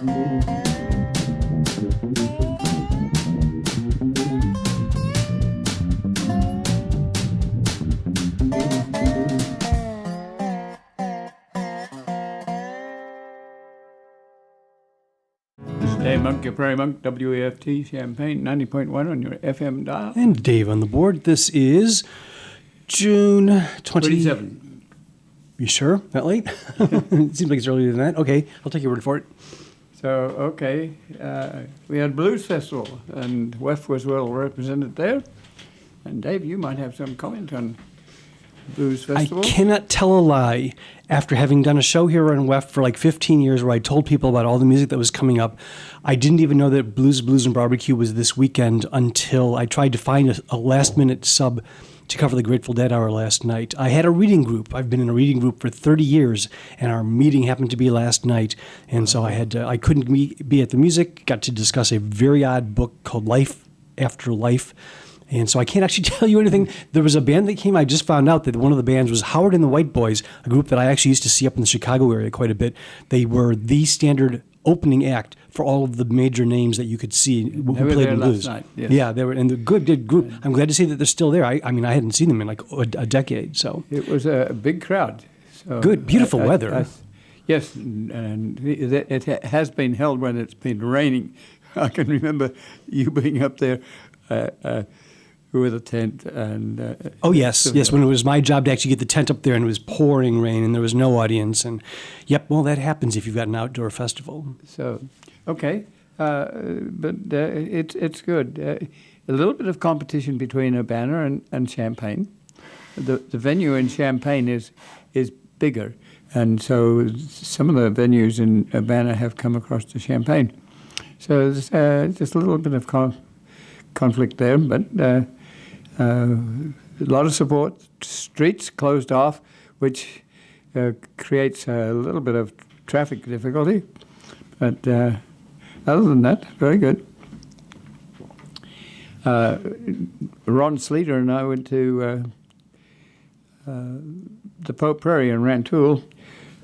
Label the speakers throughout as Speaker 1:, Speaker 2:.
Speaker 1: Dave Monk, your Prairie Monk, WAFT, Champaign, 90.1 on your FM dial.
Speaker 2: And Dave on the board. This is June
Speaker 1: 27.
Speaker 2: You sure? That late? It seems like it's earlier than that. Okay, I'll take your word for it.
Speaker 1: So, okay, we had Blues Festival, and WEF was well represented there. And Dave, you might have some comment on Blues Festival.
Speaker 2: I cannot tell a lie. After having done a show here on WEF for like 15 years where I told people about all the music that was coming up, I didn't even know that Blues and Barbecue was this weekend until I tried to find a last-minute sub to cover the Grateful Dead hour last night. I had a reading group. I've been in a reading group for 30 years, and our meeting happened to be last night, and so I couldn't be at the music, got to discuss a very odd book called Life After Life. And so I can't actually tell you anything. There was a band that came. I just found out that one of the bands was Howard and the White Boys, a group that I actually used to see up in the Chicago area quite a bit. They were the standard opening act for all of the major names that you could see who played in blues.
Speaker 1: Night, yes.
Speaker 2: Yeah, they were, and the good group. I'm glad to see that they're still there. I mean, I hadn't seen them in like a decade. So
Speaker 1: it was a big crowd. So
Speaker 2: good, beautiful weather.
Speaker 1: Yes, and it has been held when it's been raining. I can remember you being up there. With a tent and
Speaker 2: yes, when it was my job to actually get the tent up there and it was pouring rain and there was no audience and well, that happens if you've got an outdoor festival.
Speaker 1: So okay, but it's good. A little bit of competition between Urbana and Champaign. The venue in Champaign is bigger, and so some of the venues in Urbana have come across to Champaign. So there's just a little bit of conflict there, but a lot of support. Streets closed off, which creates a little bit of traffic difficulty. But other than that, very good. Ron Sleater and I went to the Pope Prairie in Rantoul.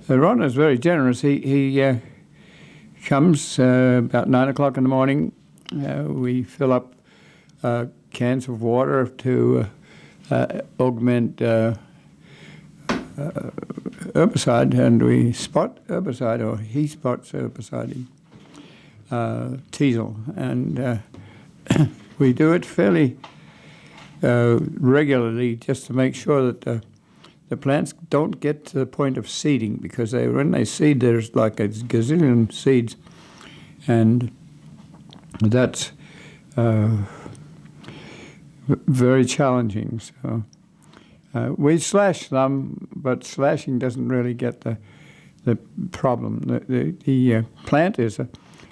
Speaker 1: Ron is very generous. He comes about 9 o'clock in the morning. We fill up cans of water to augment herbicide, and we spot herbicide, or he spots herbicide in teasel, and we do it fairly regularly just to make sure that the plants don't get to the point of seeding, because when they seed, there's like a gazillion seeds, and that's very challenging. So we slash them, but slashing doesn't really get the problem. The plant is a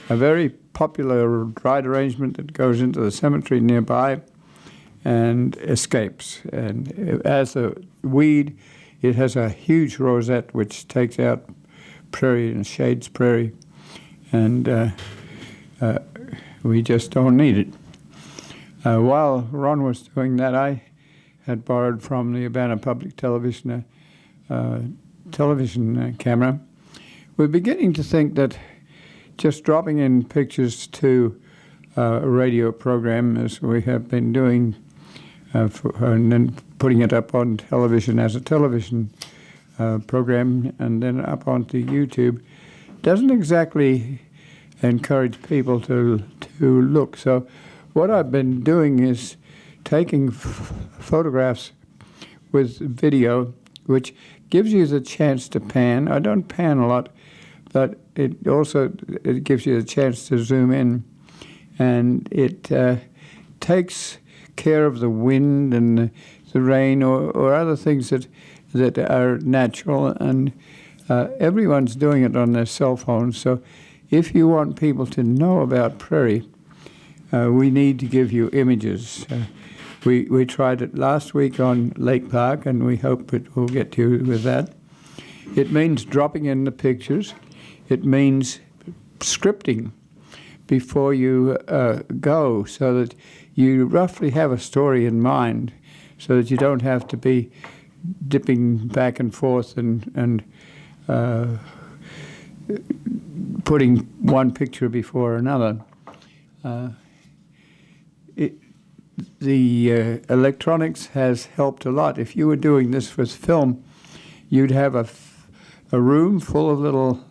Speaker 1: very popular ride arrangement that goes into the cemetery nearby and escapes. And as a weed, it has a huge rosette which takes out prairie and shades prairie, and we just don't need it. While Ron was doing that, I had borrowed from the Urbana Public Television television camera. We're beginning to think that just dropping in pictures to a radio program, as we have been doing, and then putting it up on television as a television program and then up onto YouTube, doesn't exactly encourage people to look. So what I've been doing is taking photographs with video, which gives you the chance to pan. I don't pan a lot, but it gives you the chance to zoom in, and it takes care of the wind and the rain or other things that are natural, and everyone's doing it on their cell phones. So if you want people to know about prairie, we need to give you images. We tried it last week on Lake Park, and we hope it will get to you with that. It means dropping in the pictures. It means scripting before you go, so that you roughly have a story in mind, so that you don't have to be dipping back and forth and putting one picture before another. The electronics has helped a lot. If you were doing this with film, you'd have a room full of little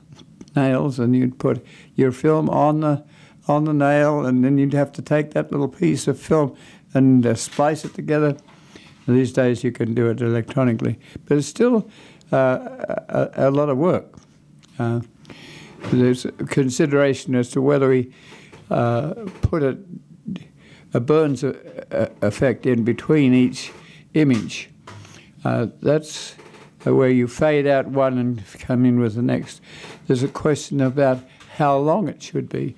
Speaker 1: nails, and you'd put your film on the nail, and then you'd have to take that little piece of film and splice it together. These days you can do it electronically, but it's still a lot of work. There's consideration as to whether we put a Burns effect in between each image. That's where you fade out one and come in with the next. There's a question about how long it should be.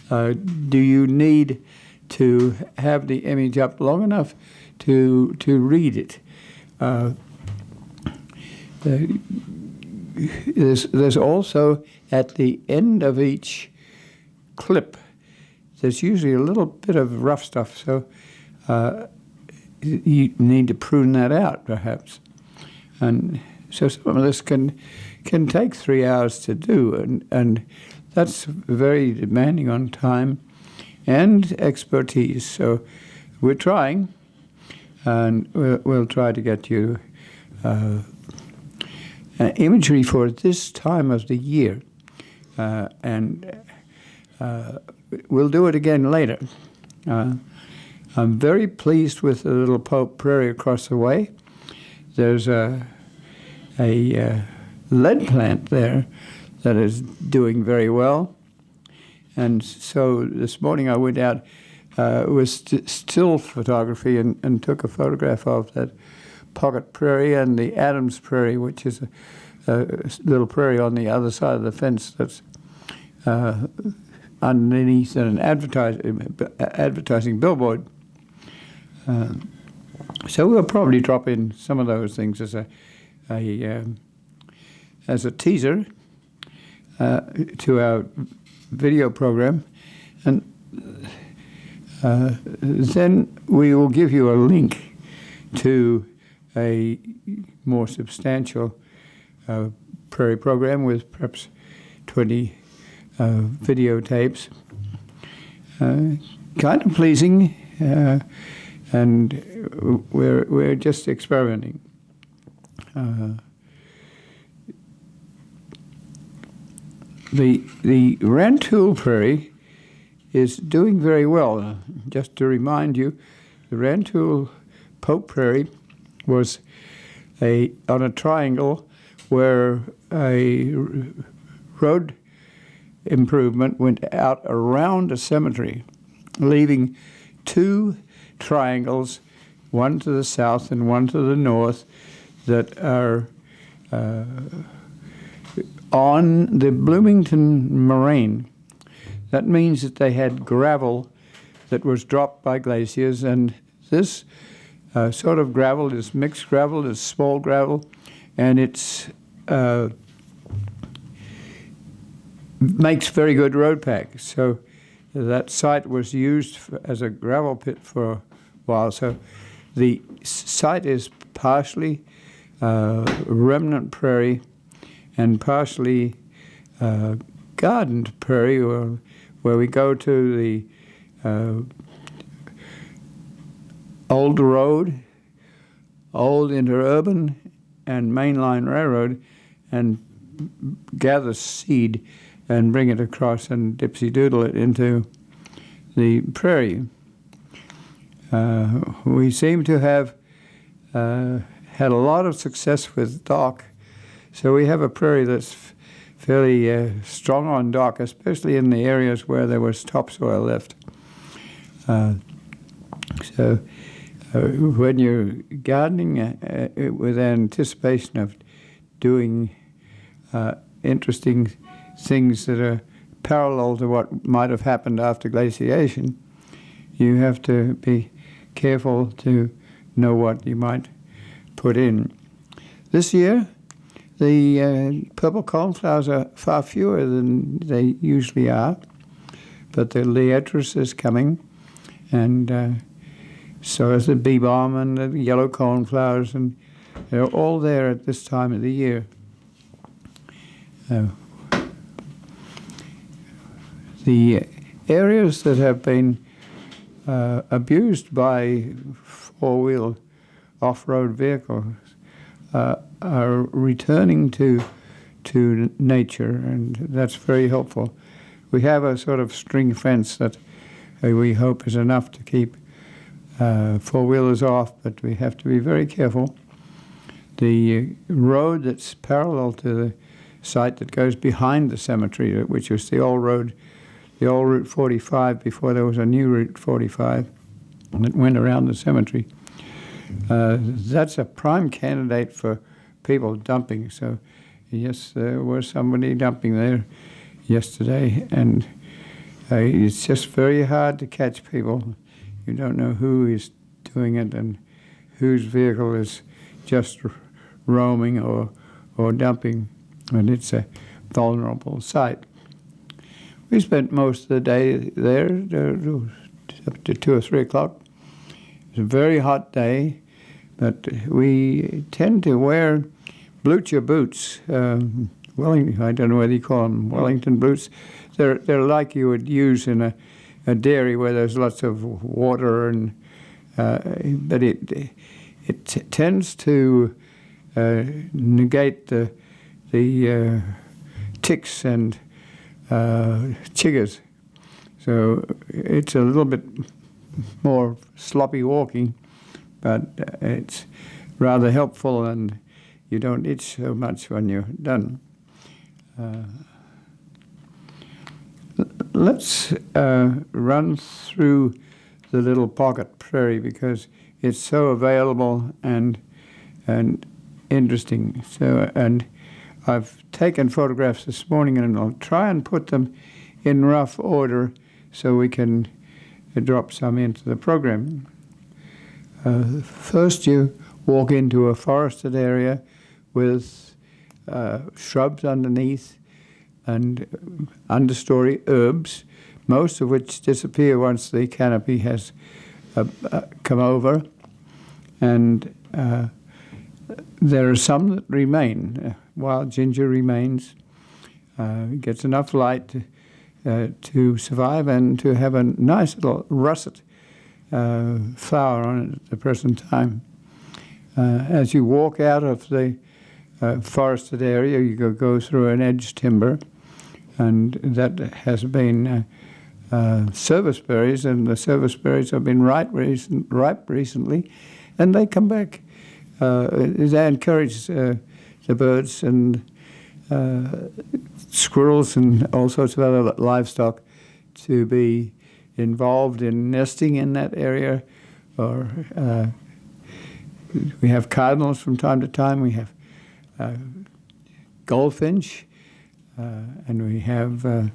Speaker 1: Do you need to have the image up long enough to read it? There's also, at the end of each clip, there's usually a little bit of rough stuff, so you need to prune that out, perhaps. And so some of this can take 3 hours to do, and that's very demanding on time and expertise. So we're trying, and we'll try to get you imagery for this time of the year, and we'll do it again later. I'm very pleased with the little Pope Prairie across the way. There's a lead plant there that is doing very well. And so this morning I went out with still photography and took a photograph of that pocket prairie and the Adams Prairie, which is a little prairie on the other side of the fence that's underneath an advertising billboard. So we'll probably drop in some of those things as a teaser to our video program, and then we will give you a link to a more substantial prairie program with perhaps 20 videotapes. Kind of pleasing, and we're just experimenting. The Rantoul Prairie is doing very well. Just to remind you, the Rantoul Pope Prairie was on a triangle where a road improvement went out around a cemetery, leaving two triangles, one to the south and one to the north, that are on the Bloomington moraine. That means that they had gravel that was dropped by glaciers, and this sort of gravel is mixed gravel, is small gravel, and it's makes very good road pack. So that site was used as a gravel pit for a while. So the site is partially remnant prairie and partially gardened prairie, where we go to the old road, old interurban and mainline railroad, and gather seed and bring it across and dipsy-doodle it into the prairie. We seem to have had a lot of success with dock, so we have a prairie that's fairly strong on dock, especially in the areas where there was topsoil left. So when you're gardening with anticipation of doing interesting things that are parallel to what might have happened after glaciation, you have to be careful to know what you might put in. This year, the purple coneflowers are far fewer than they usually are, but the liatris is coming, and so is the bee balm and the yellow coneflowers, and they're all there at this time of the year. the areas that have been abused by four-wheel off-road vehicles are returning to nature, and that's very helpful. We have a sort of string fence that we hope is enough to keep four-wheelers off, but we have to be very careful. The road that's parallel to the site that goes behind the cemetery, which was the old road, the old Route 45 before there was a new Route 45 that went around the cemetery. That's a prime candidate for people dumping. So, yes, there was somebody dumping there yesterday, and it's just very hard to catch people. You don't know who is doing it and whose vehicle is just roaming or dumping, and it's a vulnerable site. We spent most of the day there up to 2 or 3 o'clock. It was a very hot day, but we tend to wear blucher boots. I don't know whether you call them Wellington boots. They're like you would use in a dairy where there's lots of water, and but it tends to negate the ticks and chiggers. So it's a little bit more sloppy walking, but it's rather helpful, and you don't itch so much when you're done. Let's run through the little pocket prairie because it's so available and interesting. So, and I've taken photographs this morning, and I'll try and put them in rough order so we can drop some into the program. First, you walk into a forested area with shrubs underneath and understory herbs, most of which disappear once the canopy has come over. And there are some that remain. Wild ginger remains. It gets enough light to survive and to have a nice little russet flower on it at the present time. As you walk out of the forested area, you go through an edge timber, and that has been service berries, and the service berries have been ripe recently, and they come back. They encourage the birds and squirrels and all sorts of other livestock to be involved in nesting in that area. Or we have cardinals from time to time. We have goldfinch, and we have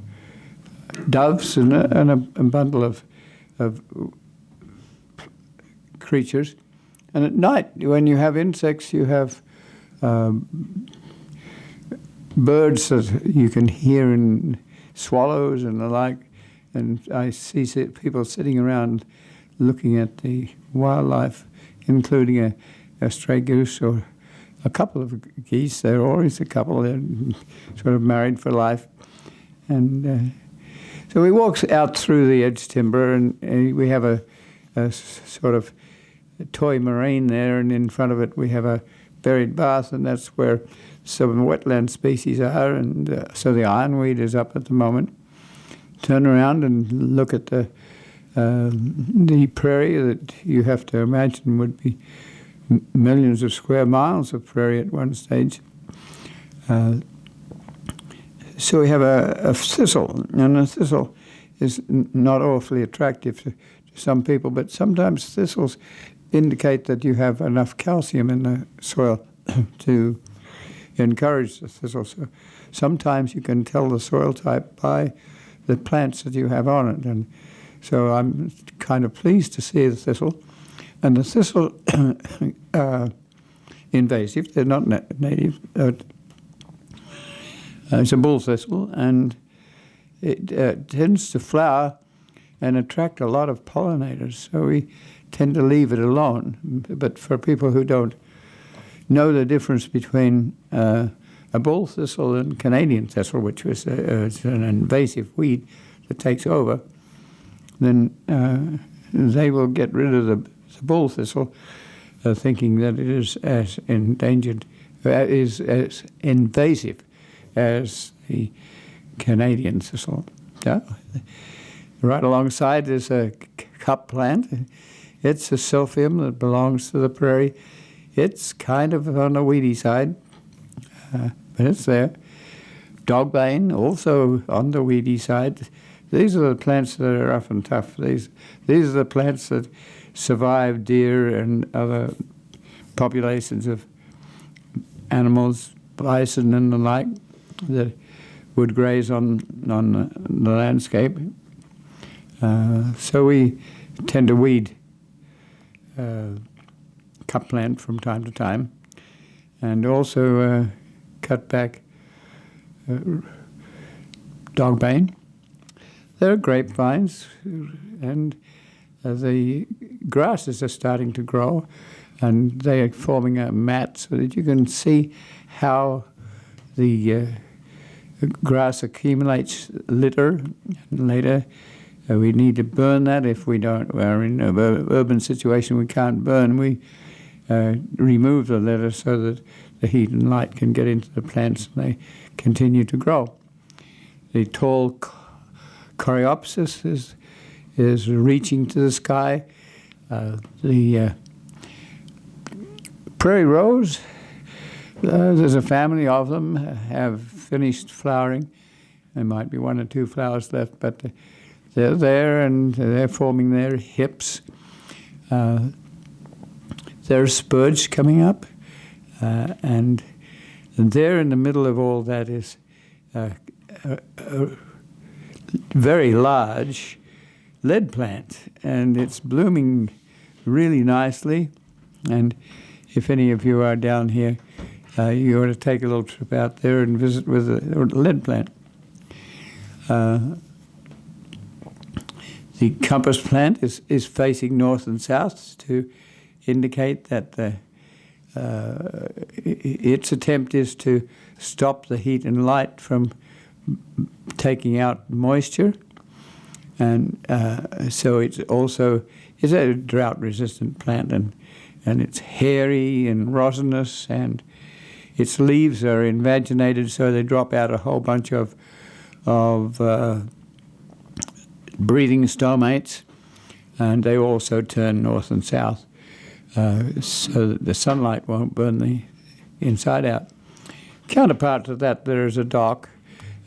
Speaker 1: doves and a bundle of creatures. And at night, when you have insects, you have birds that you can hear, and swallows and the like. And I see people sitting around looking at the wildlife, including a stray goose or a couple of geese. There are always a couple. They're sort of married for life. And so we walk out through the edge timber, and we have a sort of toy marine there, and in front of it we have a buried bath, and that's where some wetland species are, and so the ironweed is up at the moment. Turn around and look at the prairie that you have to imagine would be millions of square miles of prairie at one stage. So we have a thistle, and a thistle is not awfully attractive to some people, but sometimes thistles indicate that you have enough calcium in the soil to encourage the thistle. So sometimes you can tell the soil type by the plants that you have on it. And so I'm kind of pleased to see the thistle. And the thistle, invasive, they're not native. It's a bull thistle, and it tends to flower and attract a lot of pollinators. So we tend to leave it alone. But for people who don't know the difference between a bull thistle and Canadian thistle, which was an invasive weed, that takes over, then they will get rid of the bull thistle, thinking that it is as endangered, is as invasive as the Canadian thistle. Yeah. Right alongside is a cup plant. It's a silphium that belongs to the prairie. It's kind of on the weedy side, but it's there. Dogbane, also on the weedy side. These are the plants that are rough and tough. These are the plants that survive deer and other populations of animals, bison and the like, that would graze on the landscape. So we tend to weed cup plant from time to time, and also cut back dogbane. There are grapevines, and the grasses are starting to grow, and they are forming a mat so that you can see how the grass accumulates litter. And later, we need to burn that. If we don't, we're in an urban situation, we can't burn. We remove the litter so that the heat and light can get into the plants and they continue to grow. The tall coreopsis is reaching to the sky. The prairie rose, there's a family of them, have finished flowering. There might be one or two flowers left, but they're there and they're forming their hips. There's spurge coming up, and there in the middle of all that is a very large lead plant, and it's blooming really nicely. And if any of you are down here, you ought to take a little trip out there and visit with a lead plant. The compass plant is facing north and south to indicate that its attempt is to stop the heat and light from taking out moisture, and so it's also is a drought-resistant plant, and it's hairy and resinous, and its leaves are invaginated, so they drop out a whole bunch of breathing stomates, and they also turn north and south, so that the sunlight won't burn the inside out. Counterpart to that, there is a dock,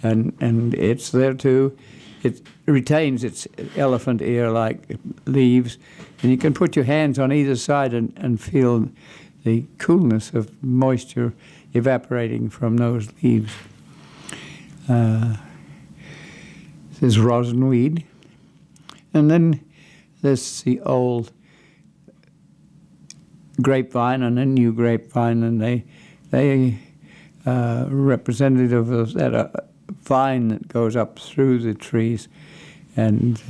Speaker 1: and it's there too. It retains its elephant ear-like leaves, and you can put your hands on either side and feel the coolness of moisture evaporating from those leaves. There's rosinweed, and then there's the old grapevine and a new grapevine, and they representative of that vine that goes up through the trees, and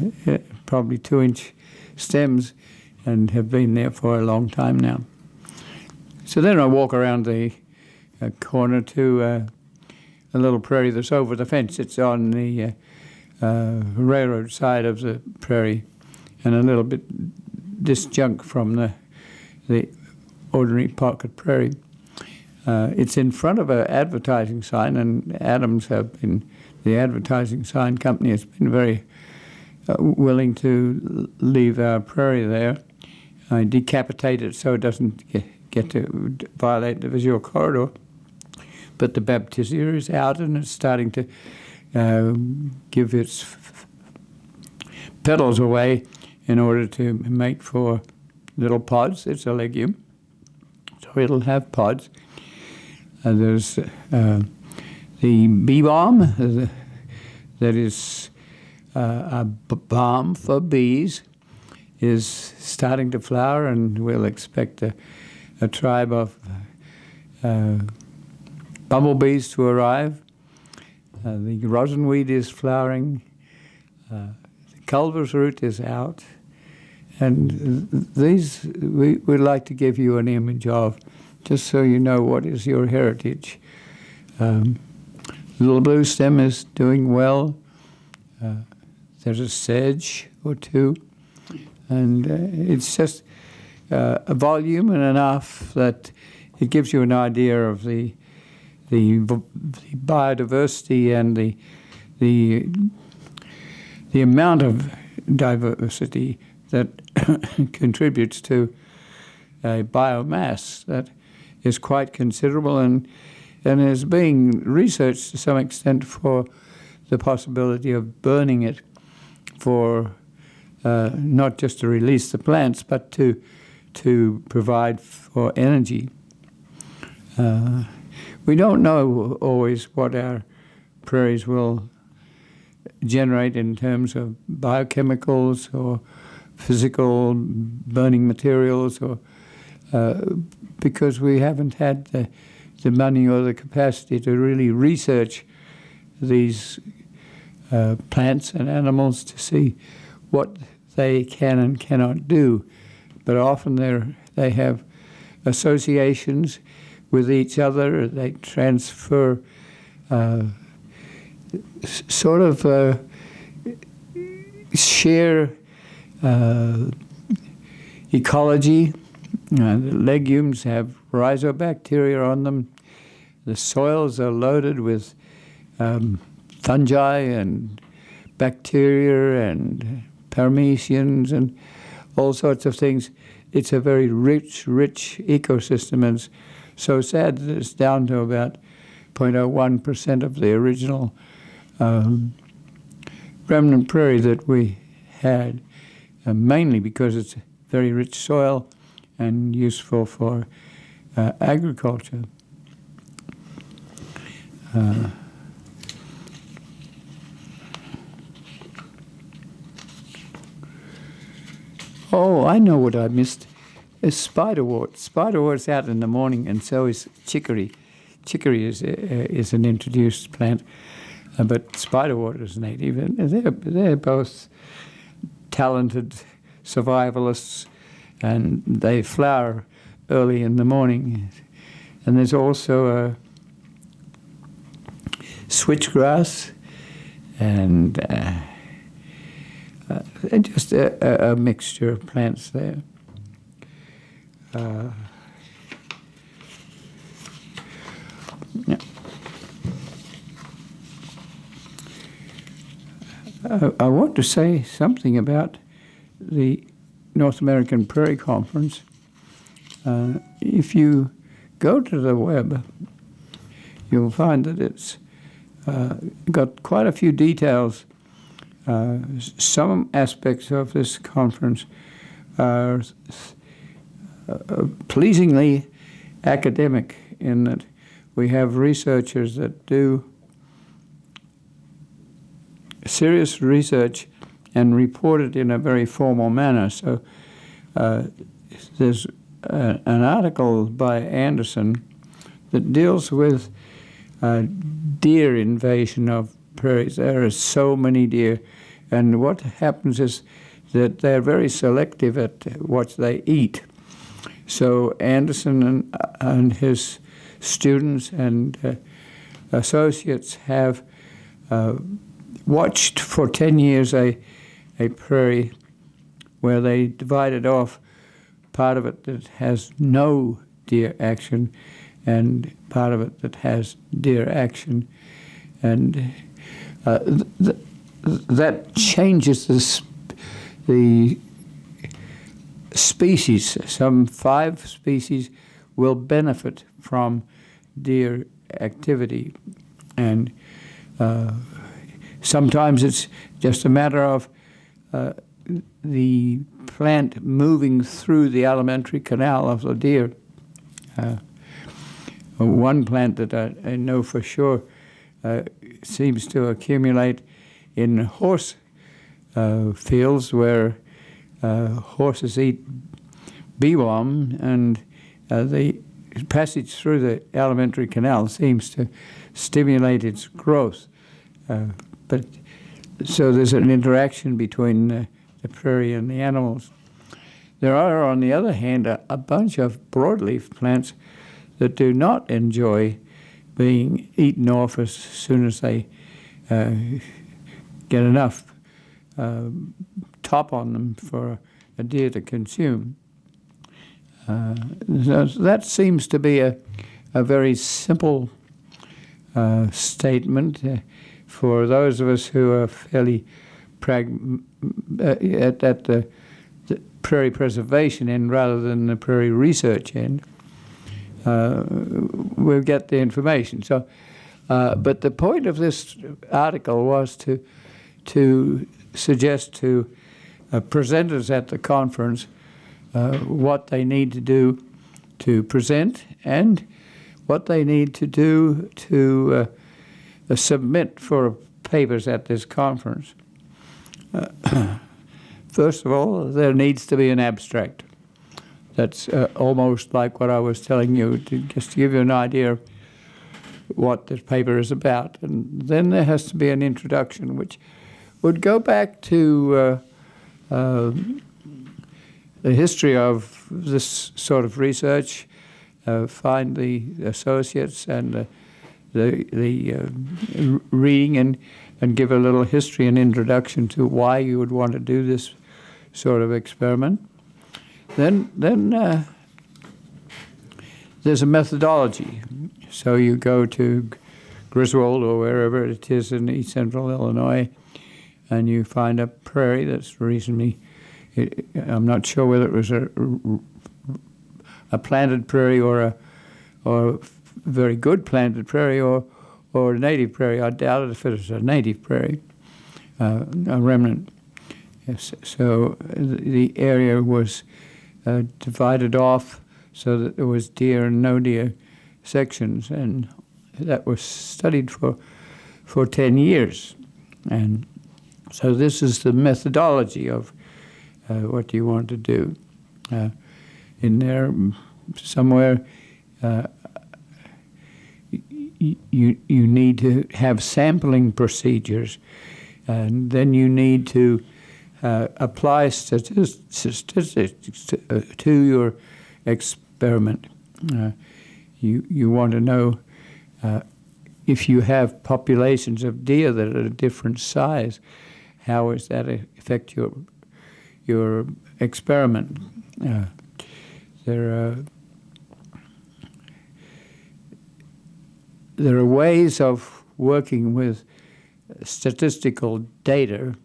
Speaker 1: probably 2-inch stems, and have been there for a long time now. So then I walk around the corner to a little prairie that's over the fence. It's on the railroad side of the prairie, and a little bit disjunct from the ordinary pocket prairie. It's in front of an advertising sign, and Adams the advertising sign company has been very willing to leave our prairie there. Decapitate it so it doesn't get to violate the visual corridor. But the baptisia is out, and it's starting to give its petals away in order to make for little pods. It's a legume, so it'll have pods. There's the bee balm, that is a balm for bees, is starting to flower, and we'll expect a tribe of bumblebees to arrive. The rosinweed is flowering. The culver's root is out. And these we'd like to give you an image of, just so you know what is your heritage. Little blue stem is doing well. there's a sedge or two, and it's just a volume and enough that it gives you an idea of the biodiversity and the amount of diversity that contributes to a biomass that is quite considerable and is being researched to some extent for the possibility of burning it for not just to release the plants, but to provide for energy. We don't know always what our prairies will generate in terms of biochemicals or physical burning materials, or because we haven't had the money or the capacity to really research these plants and animals to see what they can and cannot do. But often they have associations with each other. They transfer sort of share ecology. The legumes have rhizobacteria on them. The soils are loaded with fungi and bacteria and paramecians and all sorts of things. It's a very rich ecosystem, and it's so sad that it's down to about 0.01% of the original remnant prairie that we had, mainly because it's very rich soil and useful for agriculture. Oh, I know what I missed. Is spiderwort. Spiderwort's out in the morning, and so is chicory. Chicory is an introduced plant, but spiderwort is native, and they're both talented survivalists, and they flower early in the morning. And there's also switchgrass, and just a mixture of plants there. Yeah. I want to say something about the North American Prairie Conference. If you go to the web, you'll find that it's got quite a few details. Some aspects of this conference are pleasingly academic in that we have researchers that do serious research and report it in a very formal manner. So there's an article by Anderson that deals with deer invasion of prairies. There are so many deer, and what happens is that they're very selective at what they eat. So Anderson and his students and associates have watched for 10 years a prairie where they divided off part of it that has no deer action and part of it that has deer action. And that changes the species. Some 5 species will benefit from deer activity, and sometimes it's just a matter of the plant moving through the alimentary canal of the deer. One plant that I know for sure seems to accumulate in horse fields where horses eat beeworm, and the passage through the alimentary canal seems to stimulate its growth. But so there's an interaction between the prairie and the animals. There are, on the other hand, a bunch of broadleaf plants that do not enjoy being eaten off as soon as they get enough top on them for a deer to consume. So that seems to be a very simple statement for those of us who are fairly at the prairie preservation end rather than the prairie research end. We'll get the information. So, but the point of this article was to suggest to presenters at the conference what they need to do to present and what they need to do to submit for papers at this conference. First of all, there needs to be an abstract. That's almost like what I was telling you, just to give you an idea of what this paper is about. And then there has to be an introduction, which would go back to the history of this sort of research, find the associates and the reading and give a little history and introduction to why you would want to do this sort of experiment. Then there's a methodology. So you go to Griswold or wherever it is in East Central Illinois, and you find a prairie that's reasonably, I'm not sure whether it was a planted prairie or a very good planted prairie or a native prairie. I doubt it if it was a native prairie, a remnant. Yes, so the area was divided off so that there was deer and no deer sections, and that was studied for 10 years. And so this is the methodology of what you want to do. In there somewhere, you need to have sampling procedures, and then you need to apply statistics to your experiment. You want to know if you have populations of deer that are a different size, how does that affect your experiment? There are ways of working with statistical data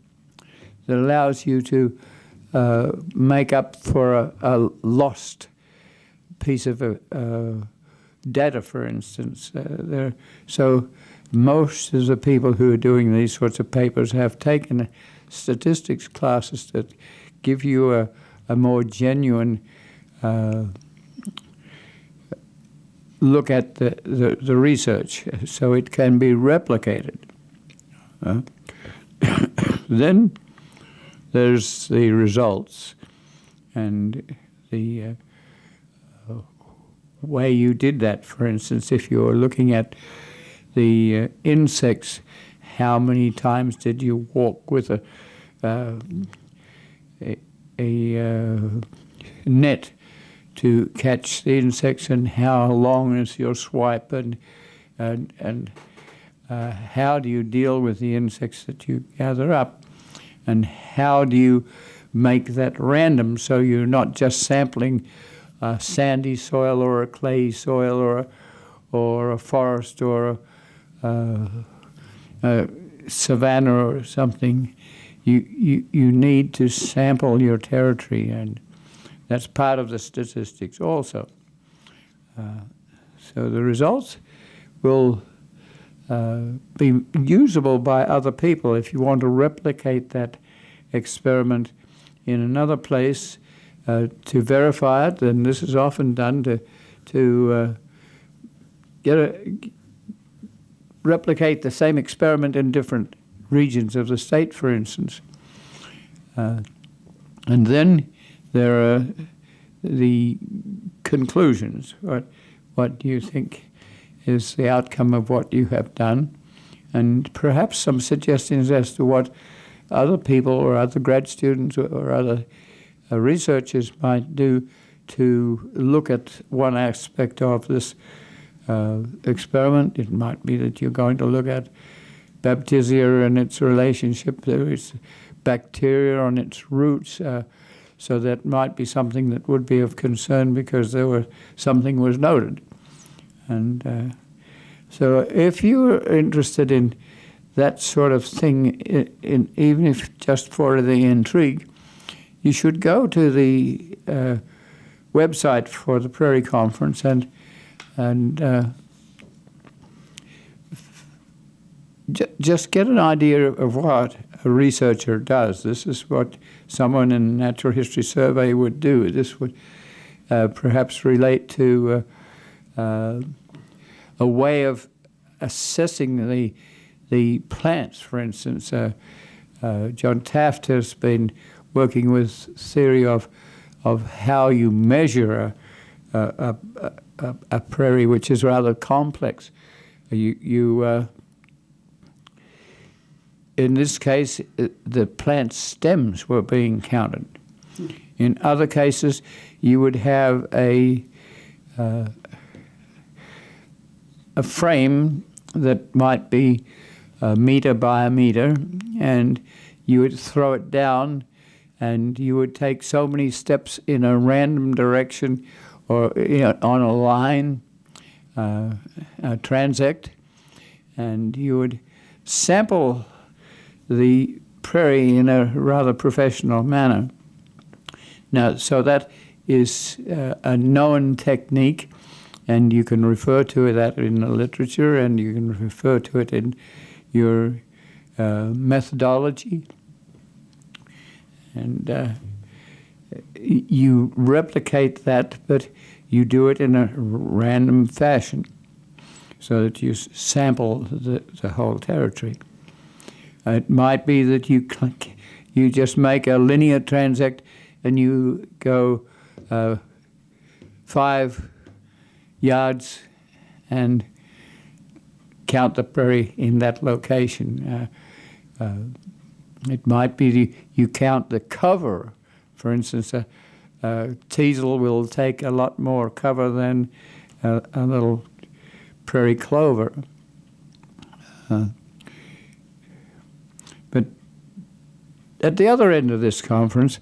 Speaker 1: that allows you to make up for a lost piece of data, for instance. So most of the people who are doing these sorts of papers have taken statistics classes that give you a more genuine look at the research, so it can be replicated. Then there's the results and the way you did that. For instance, if you're looking at the insects, how many times did you walk with a net to catch the insects, and how long is your swipe, and how do you deal with the insects that you gather up, and how do you make that random so you're not just sampling a sandy soil or a clayey soil or a forest or a savanna or something. You need to sample your territory, and that's part of the statistics also. So the results will be usable by other people if you want to replicate that experiment in another place to verify it. And this is often done to replicate the same experiment in different regions of the state, for instance. And then there are the conclusions. What do you think is the outcome of what you have done? And perhaps some suggestions as to what other people or other grad students or other researchers might do to look at one aspect of this experiment. It might be that you're going to look at Baptisia and its relationship. There is bacteria on its roots. So that might be something that would be of concern because something was noted. And so if you're interested in that sort of thing, even if just for the intrigue, you should go to the website for the Prairie Conference and just get an idea of what a researcher does. This is what someone in a natural history survey would do. This would perhaps relate to a way of assessing the plants. For instance, John Taft has been working with theory of how you measure a prairie, which is rather complex. In this case, the plant stems were being counted. In other cases, you would have a frame that might be a meter by a meter, and you would throw it down, and you would take so many steps in a random direction or on a line, a transect, and you would sample the prairie in a rather professional manner. Now, so that is a known technique, and you can refer to that in the literature, and you can refer to it in your methodology. And you replicate that, but you do it in a random fashion so that you sample the whole territory. It might be that you just make a linear transect and you go 5 yards and count the prairie in that location. It might be you count the cover. For instance, a teasel will take a lot more cover than a little prairie clover. But at the other end of this conference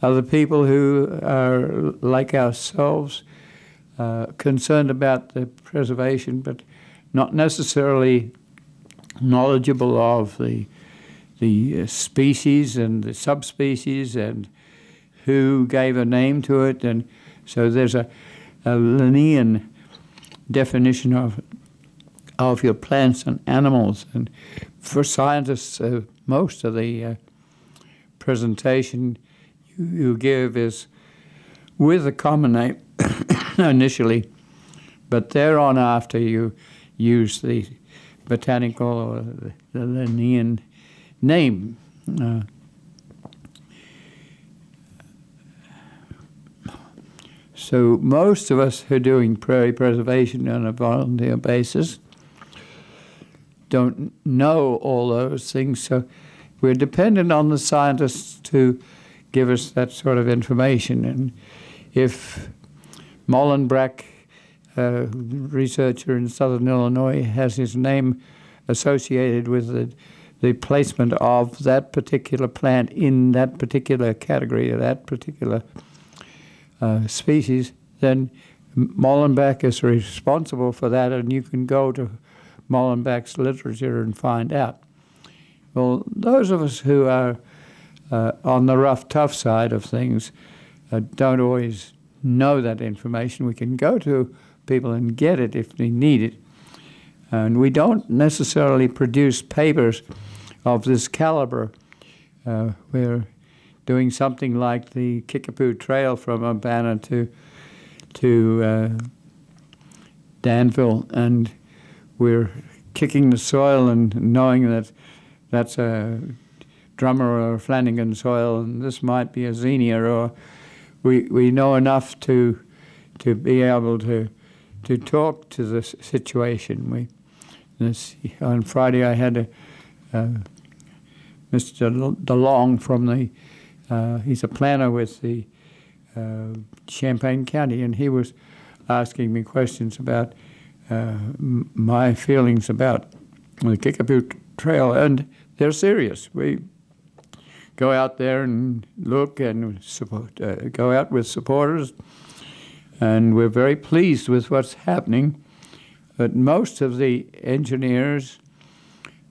Speaker 1: are the people who are, like ourselves, concerned about the preservation, but not necessarily knowledgeable of the species and the subspecies and who gave a name to it. And so there's a Linnean definition of your plants and animals. And for scientists, most of the presentation you give is with a common name initially, but thereon after you use the botanical or the Linnean name. So most of us who are doing prairie preservation on a volunteer basis don't know all those things, so we're dependent on the scientists to give us that sort of information. And if Molenbeek, a researcher in southern Illinois, has his name associated with the placement of that particular plant in that particular category or that particular species, then Molenbeek is responsible for that, and you can go to Molenbeek's literature and find out. Well, those of us who are on the rough, tough side of things don't always know that information. We can go to people and get it if they need it. And we don't necessarily produce papers of this caliber. We're doing something like the Kickapoo Trail from Urbana to Danville, and we're kicking the soil and knowing that that's a Drummer or Flanagan soil, and this might be a Xenia, or we know enough to be able to talk to the situation. On Friday I had Mr. DeLong from he's a planner with the Champaign County, and he was asking me questions about my feelings about the Kickapoo Trail, and they're serious. Because go out there and look and go out with supporters. And we're very pleased with what's happening. But most of the engineers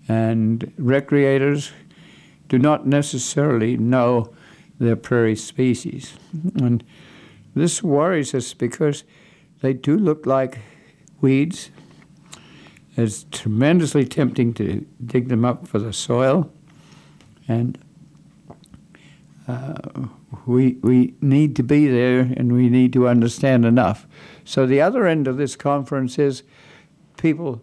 Speaker 1: and recreators do not necessarily know their prairie species. And this worries us because they do look like weeds. It's tremendously tempting to dig them up for the soil. And we need to be there, and we need to understand enough. So the other end of this conference is people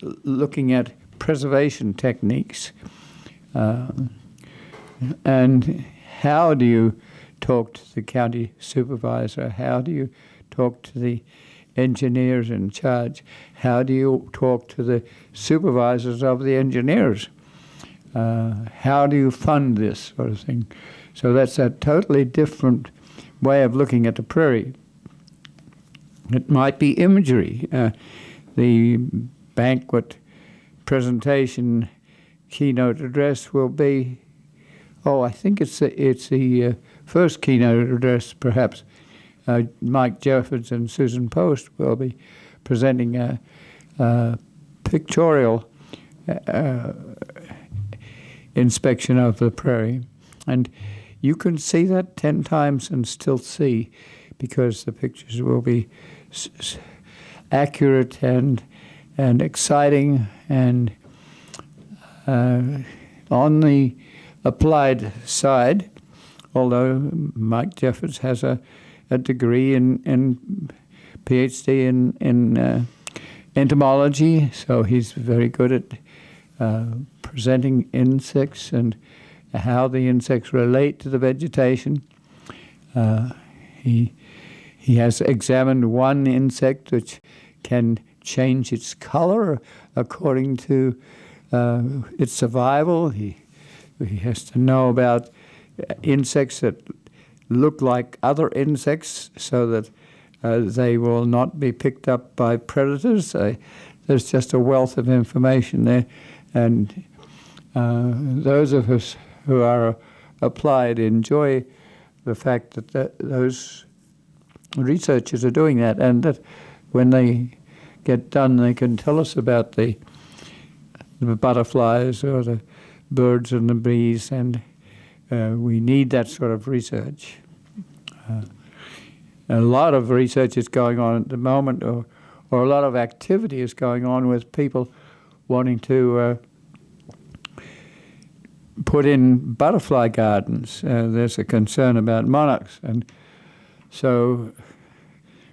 Speaker 1: looking at preservation techniques. And how do you talk to the county supervisor? How do you talk to the engineers in charge? How do you talk to the supervisors of the engineers? How do you fund this sort of thing? So that's a totally different way of looking at the prairie. It might be imagery. The banquet presentation keynote address will be, I think it's the first keynote address, perhaps. Mike Jeffords and Susan Post will be presenting a pictorial inspection of the prairie. And you can see that 10 times and still see, because the pictures will be accurate and exciting. And on the applied side, although Mike Jeffords has a degree in PhD in entomology, so he's very good at presenting insects and how the insects relate to the vegetation. He has examined one insect which can change its color according to its survival. He has to know about insects that look like other insects so that they will not be picked up by predators. There's just a wealth of information there. And those of us who are applied enjoy the fact that those researchers are doing that, and that when they get done, they can tell us about the butterflies or the birds and the bees, and we need that sort of research. A lot of research is going on at the moment, or a lot of activity is going on with people wanting to put in butterfly gardens. There's a concern about monarchs. And so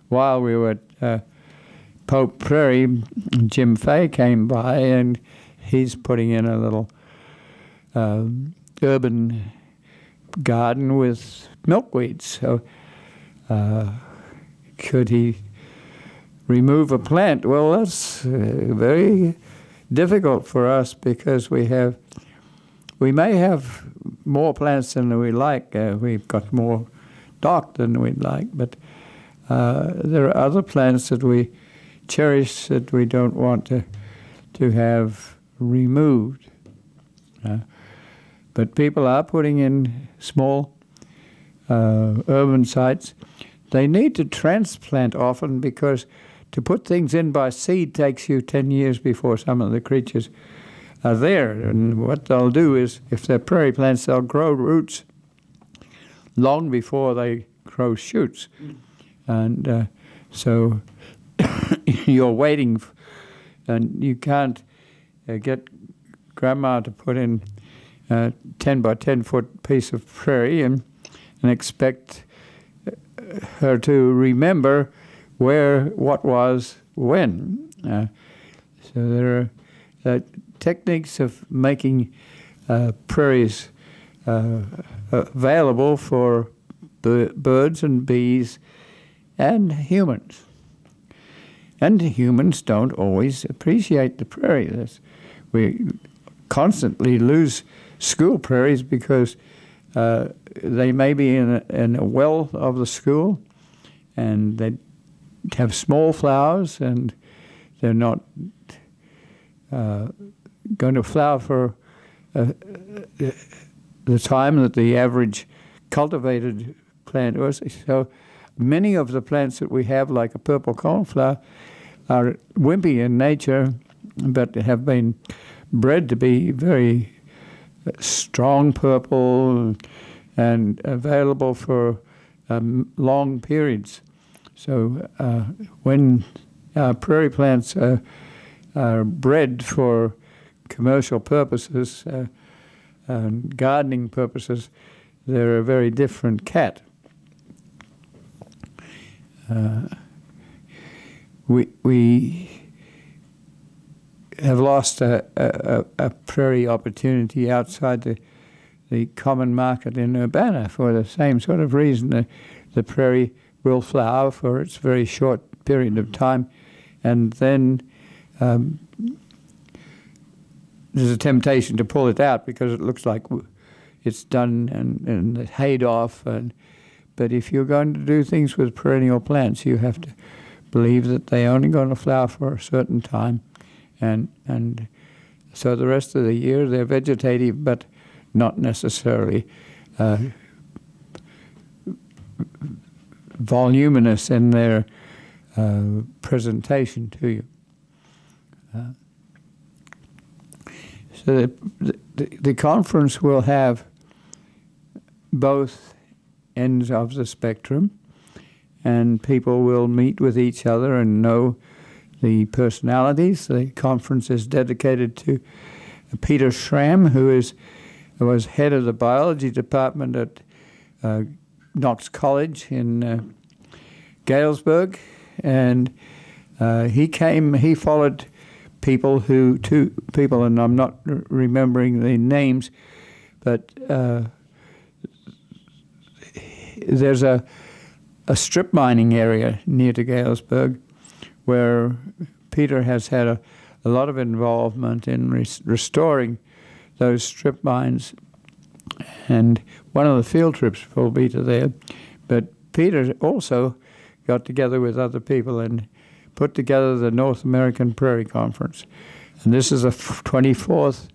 Speaker 1: while we were at Pope Prairie, Jim Fay came by, and he's putting in a little urban garden with milkweeds. So could he remove a plant? Well, that's very difficult for us, because we may have more plants than we like. We've got more dock than we'd like, but there are other plants that we cherish that we don't want to have removed. But people are putting in small urban sites. They need to transplant often, because to put things in by seed takes you 10 years before some of the creatures are there. And what they'll do is, if they're prairie plants, they'll grow roots long before they grow shoots. And so you're waiting, and you can't get grandma to put in a 10 by 10 foot piece of prairie and expect her to remember what was when. So there are techniques of making prairies available for birds and bees and humans. And humans don't always appreciate the prairie. We constantly lose school prairies because they may be in a well of the school, and they have small flowers, and they're not going to flower for the time that the average cultivated plant was. So many of the plants that we have, like a purple cornflower, are wimpy in nature, but have been bred to be very strong purple and available for long periods. So when prairie plants are bred for commercial purposes and gardening purposes, they're a very different cat. We have lost a prairie opportunity outside the common market in Urbana for the same sort of reason. The prairie will flower for its very short period of time, and then there's a temptation to pull it out because it looks like it's done and it's hayed off. But if you're going to do things with perennial plants, you have to believe that they're only going to flower for a certain time. And so the rest of the year they're vegetative, but not necessarily voluminous in their presentation to you. So the conference will have both ends of the spectrum, and people will meet with each other and know the personalities. The conference is dedicated to Peter Schramm, who was head of the biology department at Knox College in Galesburg, and he followed two people, and I'm not remembering the names, but there's a strip mining area near to Galesburg where Peter has had a lot of involvement in restoring those strip mines, and one of the field trips will be to there. But Peter also got together with other people and put together the North American Prairie Conference. And this is a 24th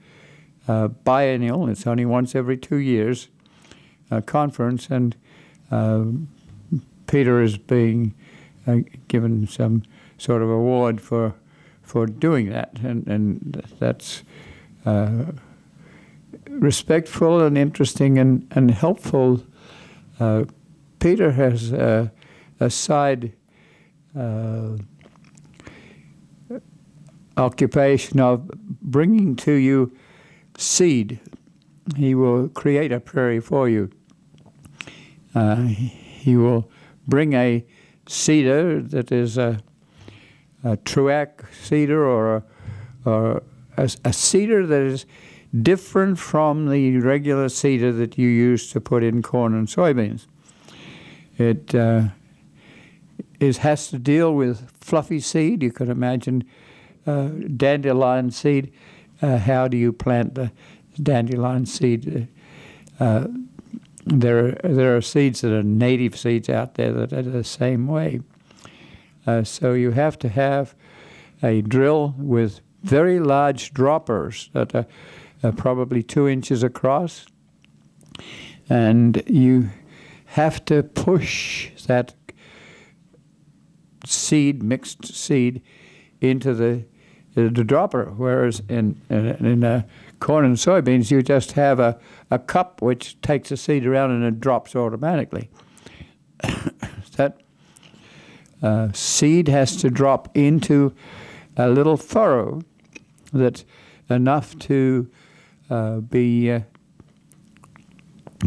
Speaker 1: biennial, it's only once every 2 years, conference, and Peter is being given some sort of award for doing that, and that's respectful and interesting and helpful. Peter has a side occupation of bringing to you seed. He will create a prairie for you. He will bring a cedar that is a truac cedar or a cedar that is different from the regular cedar that you use to put in corn and soybeans. It has to deal with fluffy seed. You can imagine dandelion seed. How do you plant the dandelion seed? There are seeds that are native seeds out there that are the same way. So you have to have a drill with very large droppers that are probably 2 inches across, and you have to push that mixed seed into the dropper, whereas in corn and soybeans you just have a cup which takes the seed around and it drops automatically. That seed has to drop into a little furrow that's enough to be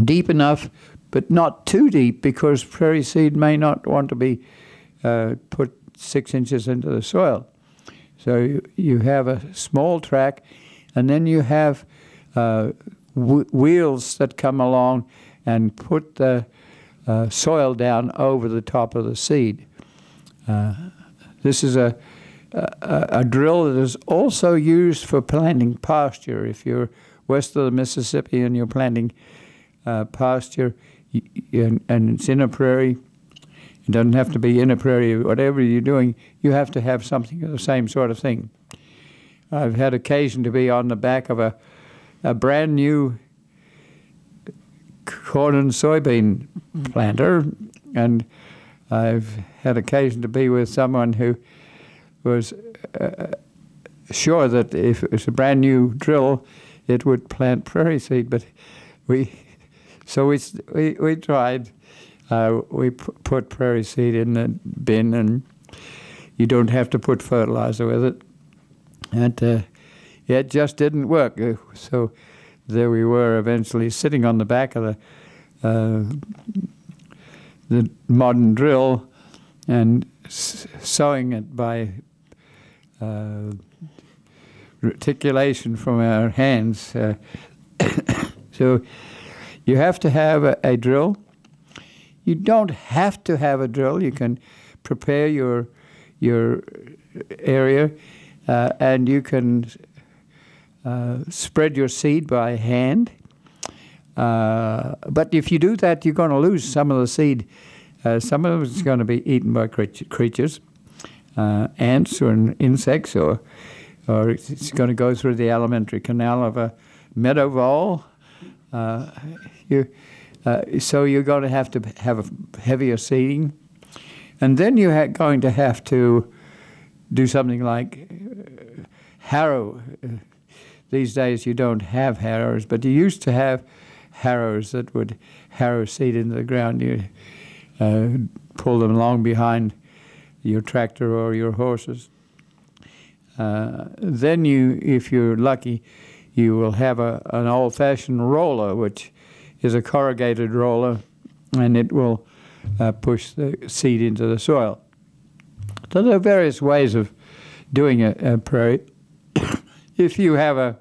Speaker 1: deep enough, but not too deep, because prairie seed may not want to be put 6 inches into the soil. So you have a small track, and then you have wheels that come along and put the soil down over the top of the seed. This is a drill that is also used for planting pasture. If you're west of the Mississippi and you're planting pasture and it's in a prairie, it doesn't have to be in a prairie. Whatever you're doing, you have to have something of the same sort of thing. I've had occasion to be on the back of a brand new corn and soybean planter, and I've had occasion to be with someone who was sure that if it was a brand new drill, it would plant prairie seed. But we tried. We put prairie seed in the bin, and you don't have to put fertilizer with it. And it just didn't work. So there we were, eventually sitting on the back of the modern drill and sowing it by reticulation from our hands. So you have to have a drill. You don't have to have a drill. You can prepare your area, and you can spread your seed by hand. But if you do that, you're going to lose some of the seed. Some of it is going to be eaten by creatures, ants or insects, or it's going to go through the alimentary canal of a meadow vole. So you're going to have a heavier seeding. And then you're going to have to do something like harrow. These days you don't have harrows, but you used to have harrows that would harrow seed into the ground. You pull them along behind your tractor or your horses. Then if you're lucky, you will have an old-fashioned roller, which is a corrugated roller, and it will push the seed into the soil. So there are various ways of doing a prairie. If you have a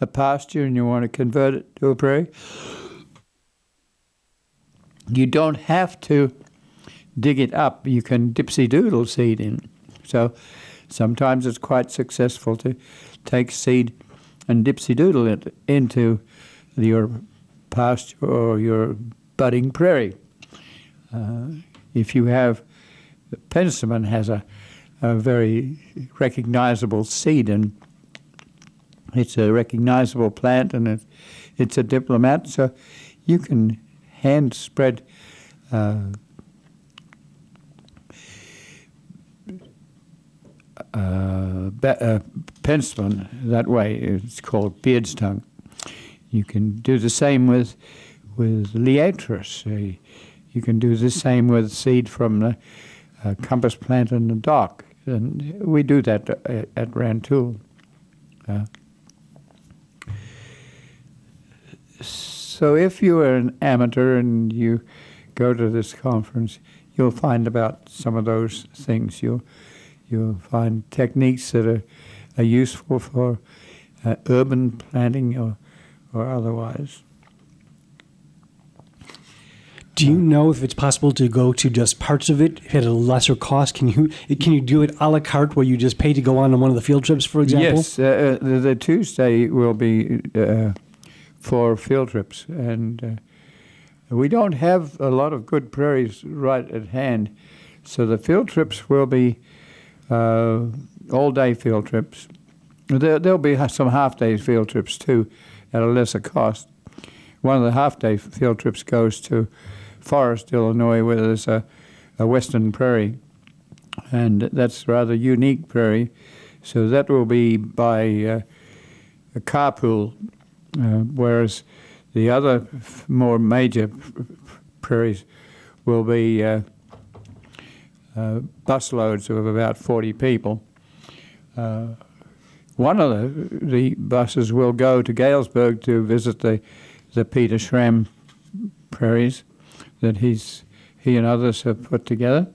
Speaker 1: pasture and you want to convert it to a prairie, you don't have to dig it up. You can dipsy-doodle seed in. So sometimes it's quite successful to take seed and dipsy-doodle it into your pasture or your budding prairie. If you have, penstemon has a very recognizable seed, and it's a recognizable plant, and it's a diplomat, so you can hand spread penstemon that way. It's called beard's tongue. You can do the same with liatris. You can do the same with seed from the compass plant in the dock, and we do that at Rantoul. So if you are an amateur and you go to this conference, you'll find about some of those things. You'll find techniques that are useful for urban planting or otherwise.
Speaker 2: Do you know if it's possible to go to just parts of it at a lesser cost? Can you do it a la carte, where you just pay to go on one of the field trips, for example?
Speaker 1: Yes, the Tuesday will be for field trips, and we don't have a lot of good prairies right at hand, so the field trips will be all-day field trips. There'll be some half-day field trips too, at a lesser cost. One of the half-day field trips goes to Forest, Illinois, where there's a western prairie, and that's a rather unique prairie. So that will be by a carpool, whereas the other more major prairies will be bus loads of about 40 people. One of the buses will go to Galesburg to visit the Peter Schramm prairies that he and others have put together.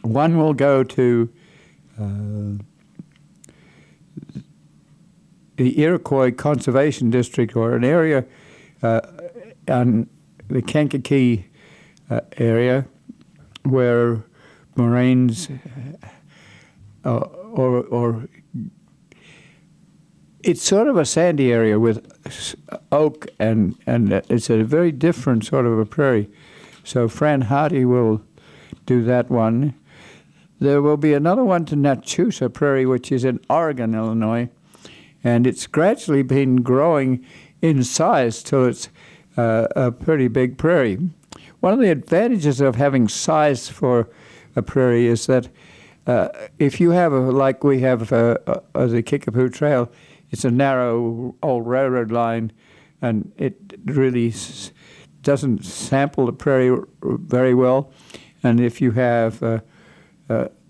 Speaker 1: One will go to the Iroquois Conservation District, or an area on the Kankakee area where moraines or it's sort of a sandy area with oak, and it's a very different sort of a prairie. So Fran Hardy will do that one. There will be another one to Nachusa Prairie, which is in Oregon, Illinois, and it's gradually been growing in size till it's a pretty big prairie. One of the advantages of having size for a prairie is that if you have, like we have the Kickapoo Trail, it's a narrow old railroad line, and it really doesn't sample the prairie very well. And if you have a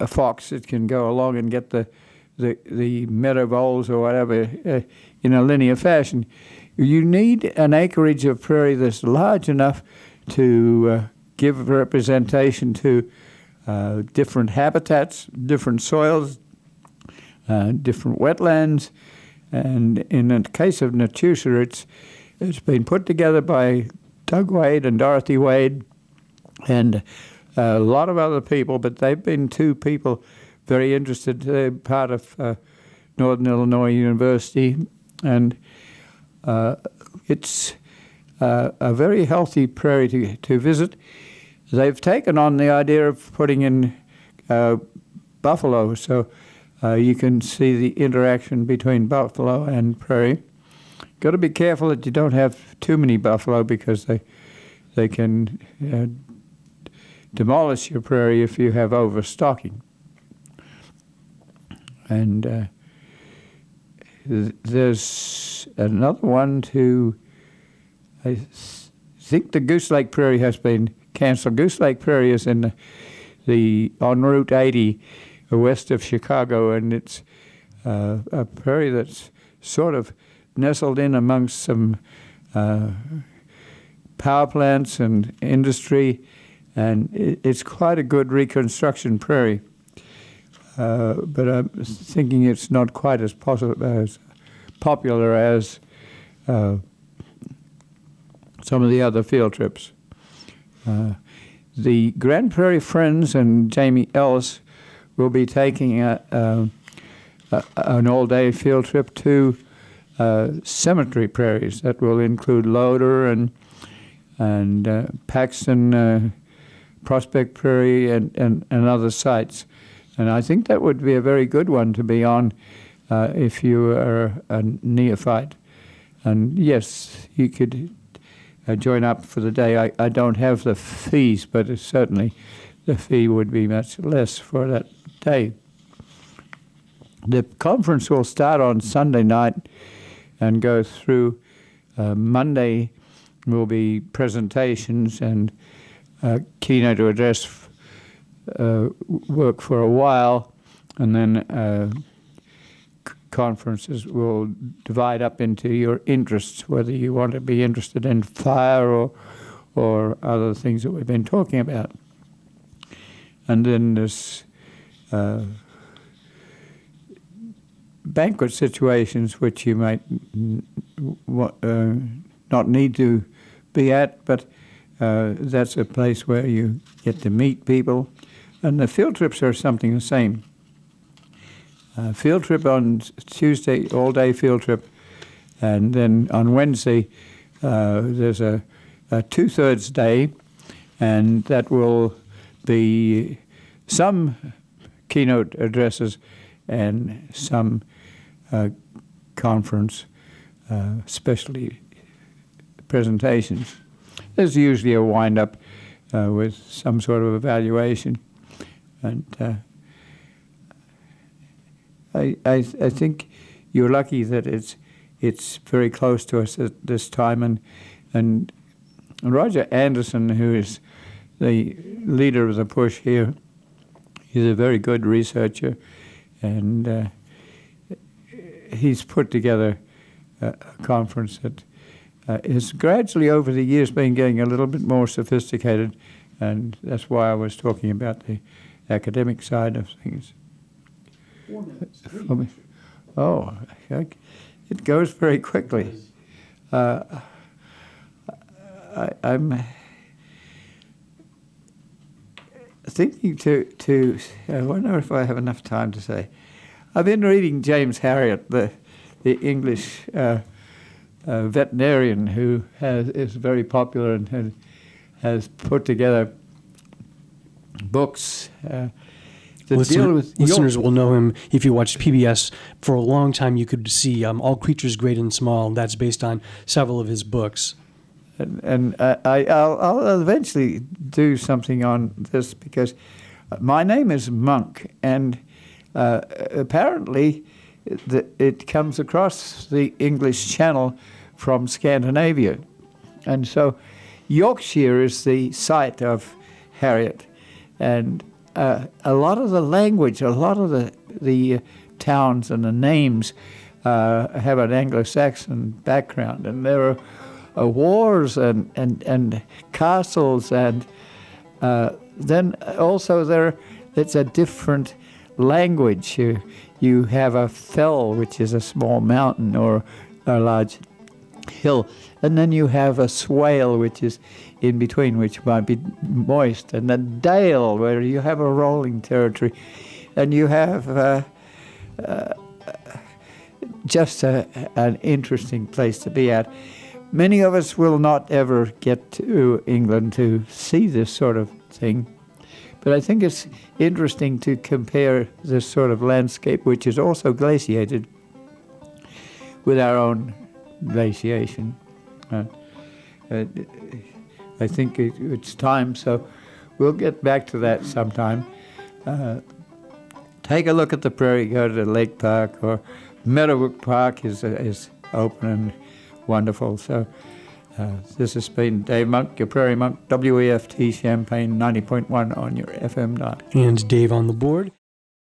Speaker 1: fox, it can go along and get the meadow voles or whatever in a linear fashion. You need an acreage of prairie that's large enough to give representation to different habitats, different soils, different wetlands. And in the case of Natusa, it's been put together by Doug Wade and Dorothy Wade and a lot of other people, but they've been two people very interested. They're part of Northern Illinois University, and it's a very healthy prairie to visit. They've taken on the idea of putting in buffalo, so you can see the interaction between buffalo and prairie. Got to be careful that you don't have too many buffalo, because they can demolish your prairie if you have overstocking. And there's another one I think the Goose Lake Prairie has been canceled. Goose Lake Prairie is in the on Route 80 west of Chicago, and it's a prairie that's sort of nestled in amongst some power plants and industry, and it's quite a good reconstruction prairie. But I'm thinking it's not quite as popular as some of the other field trips. The Grand Prairie Friends and Jamie Ellis will be taking an all-day field trip to cemetery prairies. That will include Loader and Paxton, Prospect Prairie, and other sites. And I think that would be a very good one to be on if you are a neophyte. And yes, you could join up for the day. I don't have the fees, but certainly the fee would be much less for that day. The conference will start on Sunday night and go through Monday. Will be presentations and keynote address work for a while, and then conferences will divide up into your interests, whether you want to be interested in fire or other things that we've been talking about. And then there's banquet situations which you might not need to be at, but that's a place where you get to meet people. And the field trips are something the same. Field trip on Tuesday, all-day field trip, and then on Wednesday there's a two-thirds day, and that will be some keynote addresses and some conference, especially presentations. There's usually a wind-up with some sort of evaluation, and I think you're lucky that it's very close to us at this time, and Roger Anderson, who is the leader of the push here, he's a very good researcher, and he's put together a conference that is gradually over the years been getting a little bit more sophisticated, and that's why I was talking about the academic side of things.
Speaker 2: 4 minutes.
Speaker 1: Oh, it goes very quickly. I'm thinking to I wonder if I have enough time to say. I've been reading James Harriot, the English veterinarian who is very popular and has put together books deal with
Speaker 2: listeners will know him if you watched PBS for a long time. You could see All Creatures Great and Small. That's based on several of his books.
Speaker 1: And I'll eventually do something on this because my name is Monk, and apparently it comes across the English Channel from Scandinavia. And so Yorkshire is the site of Harriet, and a lot of the language, a lot of the towns and the names have an Anglo-Saxon background, and there are wars and castles, and then also it's a different language. You have a fell, which is a small mountain or a large hill, and then you have a swale, which is in between, which might be moist, and a dale, where you have a rolling territory, and you have just an interesting place to be at. Many of us will not ever get to England to see this sort of thing, but I think it's interesting to compare this sort of landscape, which is also glaciated, with our own glaciation. I think it's time, so we'll get back to that sometime. Take a look at the prairie, go to the Lake Park, or Meadowbrook Park is open and wonderful. So this has been Dave Monk, your Prairie Monk, WEFT Champaign 90.1 on your FM dial.
Speaker 2: And Dave on the board.